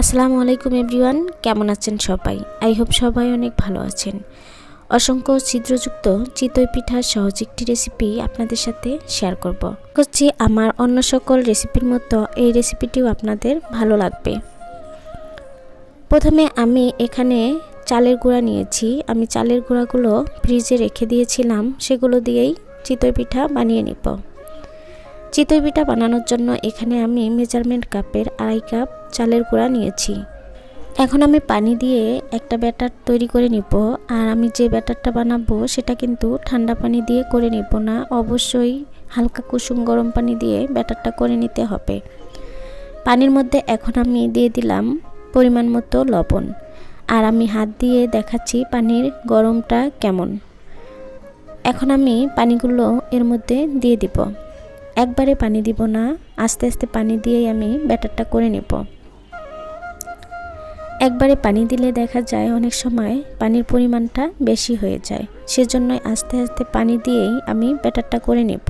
আসসালামু আলাইকুম এভরিওয়ান, কেমন আছেন সবাই? আই হোপ সবাই অনেক ভালো আছেন। অসংখ্য ছিদ্রযুক্ত চিতই পিঠার সহজ একটি রেসিপি আপনাদের সাথে শেয়ার করব। করছি আমার অন্য সকল রেসিপির মতো এই রেসিপিটিও আপনাদের ভালো লাগবে। প্রথমে আমি এখানে চালের গুঁড়া নিয়েছি। আমি চালের গুঁড়াগুলো ফ্রিজে রেখে দিয়েছিলাম, সেগুলো দিয়েই চিতই পিঠা বানিয়ে নিব। চিতই পিঠা বানানোর জন্য এখানে আমি মেজারমেন্ট কাপের 2.5 কাপ চালের গুঁড়া নিয়েছি। এখন আমি পানি দিয়ে একটা ব্যাটার তৈরি করে নিব। আর আমি যে ব্যাটারটা বানাবো সেটা কিন্তু ঠান্ডা পানি দিয়ে করে নিব না, অবশ্যই হালকা কুসুম গরম পানি দিয়ে ব্যাটারটা করে নিতে হবে। পানির মধ্যে এখন আমি দিয়ে দিলাম পরিমাণ মতো লবণ। আর আমি হাত দিয়ে দেখাচ্ছি পানির গরমটা কেমন। এখন আমি পানিগুলো এর মধ্যে দিয়ে দিব। একবারে পানি দিব না, আস্তে আস্তে পানি দিয়েই আমি ব্যাটারটা করে নেব। একবারে পানি দিলে দেখা যায় অনেক সময় পানির পরিমাণটা বেশি হয়ে যায়, সেজন্য আস্তে আস্তে পানি দিয়েই আমি ব্যাটারটা করে নেব।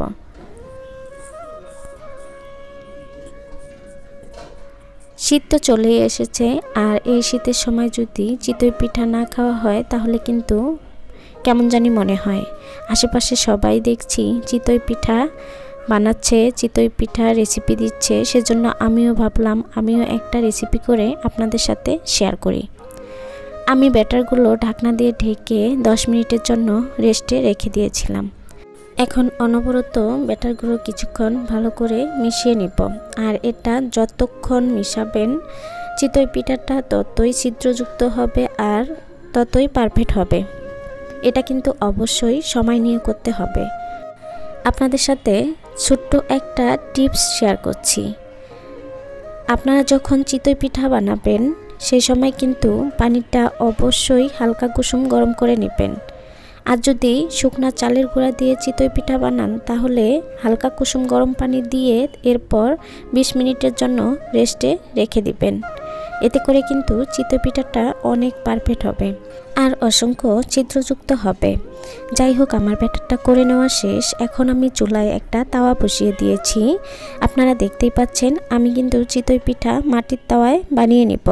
শীত তো চলেই এসেছে, আর এই শীতের সময় যদি চিতই পিঠা না খাওয়া হয় তাহলে কিন্তু কেমন জানি মনে হয়। আশেপাশে সবাই দেখছি চিতই পিঠা বানাচ্ছে, চিতই পিঠা রেসিপি দিচ্ছে, সেজন্য আমিও ভাবলাম আমিও একটা রেসিপি করে আপনাদের সাথে শেয়ার করি। আমি ব্যাটারগুলো ঢাকনা দিয়ে ঢেকে 10 মিনিটের জন্য রেস্টে রেখে দিয়েছিলাম। এখন অনবরত ব্যাটারগুলো কিছুক্ষণ ভালো করে মিশিয়ে নিব। আর এটা যতক্ষণ মিশাবেন চিতই পিঠাটা ততই ছিদ্রযুক্ত হবে আর ততই পারফেক্ট হবে। এটা কিন্তু অবশ্যই সময় নিয়ে করতে হবে। আপনাদের সাথে ছোট্ট একটা টিপস শেয়ার করছি। আপনারা যখন চিতই পিঠা বানাবেন সেই সময় কিন্তু পানিটা অবশ্যই হালকা কুসুম গরম করে নেবেন। আর যদি শুকনা চালের গুঁড়া দিয়ে চিতই পিঠা বানান তাহলে হালকা কুসুম গরম পানি দিয়ে এরপর 20 মিনিটের জন্য রেস্টে রেখে দিবেন। এতে করে কিন্তু চিতই পিঠাটা অনেক পারফেক্ট হবে আর অসংখ্য ছিদ্রযুক্ত হবে। যাই হোক, আমার ব্যাটারটা করে নেওয়া শেষ। এখন আমি চুলায় একটা তাওয়া বসিয়ে দিয়েছি। আপনারা দেখতেই পাচ্ছেন আমি কিন্তু চিতই পিঠা মাটির তাওয়ায় বানিয়ে নিব।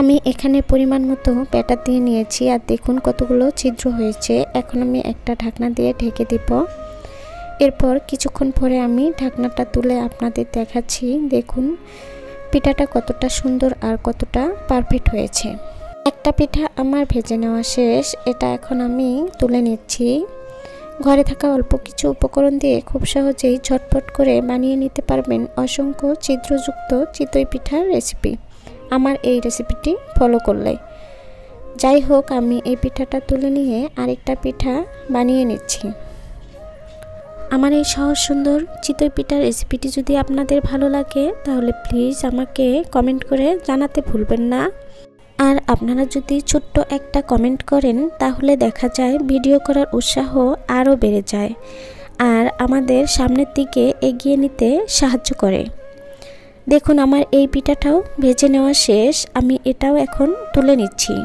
আমি এখানে পরিমাণ মতো ব্যাটার দিয়ে নিয়েছি আর দেখুন কতগুলো ছিদ্র হয়েছে। এখন আমি একটা ঢাকনা দিয়ে ঢেকে দিব। এরপর কিছুক্ষণ পরে আমি ঢাকনাটা তুলে আপনাদের দেখাচ্ছি। দেখুন পিঠাটা কতটা সুন্দর আর কতটা পারফেক্ট হয়েছে। একটা পিঠা আমার ভেজে নেওয়া শেষ, এটা এখন আমি তুলে নিচ্ছি। ঘরে থাকা অল্প কিছু উপকরণ দিয়ে খুব সহজেই ঝটপট করে বানিয়ে নিতে পারবেন অসংখ্য ছিদ্রযুক্ত চিতই পিঠার রেসিপি আমার এই রেসিপিটি ফলো করলে। যাই হোক, আমি এই পিঠাটা তুলে নিয়ে আরেকটা পিঠা বানিয়ে নিচ্ছি। আমার এই সহজ সুন্দর চিতই পিঠার রেসিপিটি যদি আপনাদের ভালো লাগে তাহলে প্লিজ আমাকে কমেন্ট করে জানাতে ভুলবেন না। আর আপনারা যদি ছোট্ট একটা কমেন্ট করেন তাহলে দেখা যায় ভিডিও করার উৎসাহ আরও বেড়ে যায় আর আমাদের সামনের দিকে এগিয়ে নিতে সাহায্য করে। দেখুন আমার এই পিঠাটাও ভেজে নেওয়া শেষ, আমি এটাও এখন তুলে নিচ্ছি।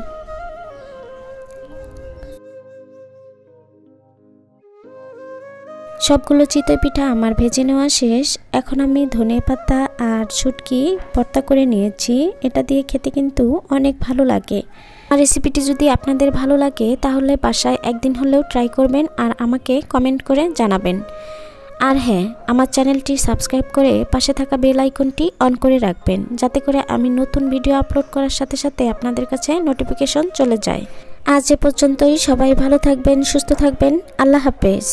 সবগুলো চিতই পিঠা আমার ভেজে নেওয়া শেষ। এখন আমি ধনেপাতা আর শুটকি ভর্তা করে নিয়েছি, এটা দিয়ে খেতে কিন্তু অনেক ভালো লাগে। আর রেসিপিটি যদি আপনাদের ভালো লাগে তাহলে বাসায় একদিন হলেও ট্রাই করবেন আর আমাকে কমেন্ট করে জানাবেন। আর হ্যাঁ, আমার চ্যানেলটি সাবস্ক্রাইব করে পাশে থাকা বেল আইকনটি অন করে রাখবেন, যাতে করে আমি নতুন ভিডিও আপলোড করার সাথে সাথে আপনাদের কাছে নোটিফিকেশন চলে যায়। আজ এ পর্যন্তই। সবাই ভালো থাকবেন, সুস্থ থাকবেন। আল্লাহ হাফেজ।